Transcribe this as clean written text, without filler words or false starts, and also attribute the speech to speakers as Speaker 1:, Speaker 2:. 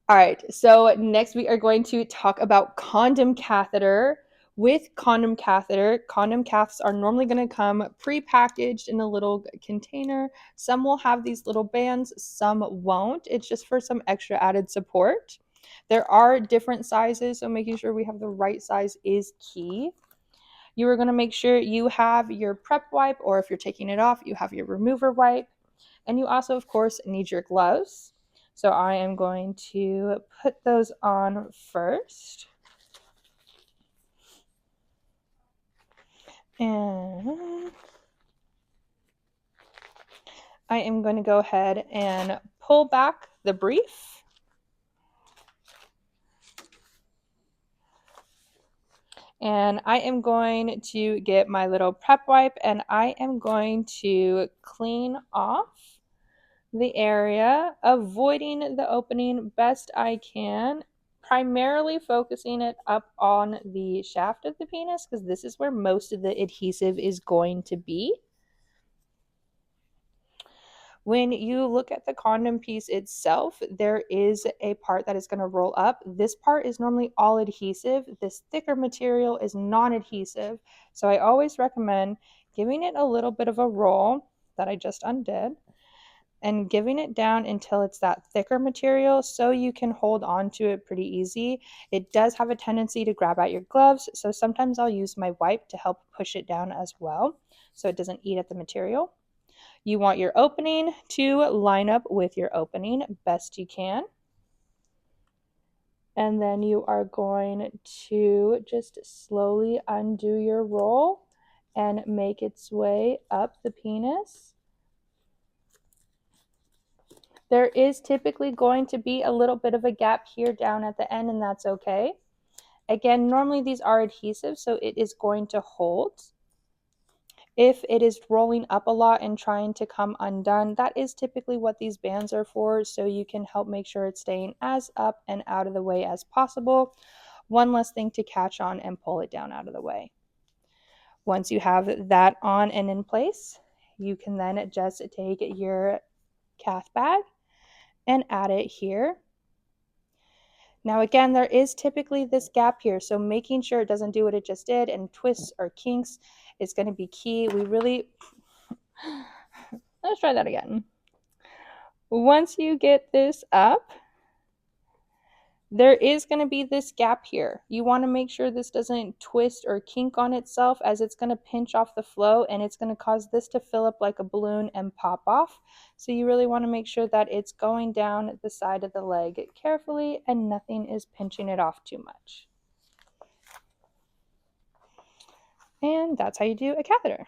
Speaker 1: All right, so next we are going to talk about condom catheter. With condom catheter, condom caths are normally going to come pre-packaged in a little container. Some will have these little bands, some won't. It's just for some extra added support. There are different sizes, so making sure we have the right size is key. You are going to make sure you have your prep wipe, or if you're taking it off, you have your remover wipe. And you also, of course, need your gloves. So I am going to put those on first. And I am going to go ahead and pull back the brief. And I am going to get my little prep wipe and I am going to clean off the area, avoiding the opening best I can, primarily focusing it up on the shaft of the penis because this is where most of the adhesive is going to be. When you look at the condom piece itself, there is a part that is going to roll up. This part is normally all adhesive. This thicker material is non-adhesive. So I always recommend giving it a little bit of a roll that I just undid and giving it down until it's that thicker material so you can hold on to it pretty easy. It does have a tendency to grab at your gloves, so sometimes I'll use my wipe to help push it down as well so it doesn't eat at the material. You want your opening to line up with your opening best you can. And then you are going to just slowly undo your roll and make its way up the penis. There is typically going to be a little bit of a gap here down at the end, and that's okay. Again, normally these are adhesive, so it is going to hold. If it is rolling up a lot and trying to come undone, that is typically what these bands are for, so you can help make sure it's staying as up and out of the way as possible. One less thing to catch on and pull it down out of the way. Once you have that on and in place, you can then just take your cath bag and add it here. Now again, there is typically this gap here, so making sure it doesn't do what it just did and twists or kinks is going to be key. Let's try that again. Once you get this up, there is going to be this gap here. You want to make sure this doesn't twist or kink on itself, as it's going to pinch off the flow and it's going to cause this to fill up like a balloon and pop off. So you really want to make sure that it's going down the side of the leg carefully and nothing is pinching it off too much. And that's how you do a catheter.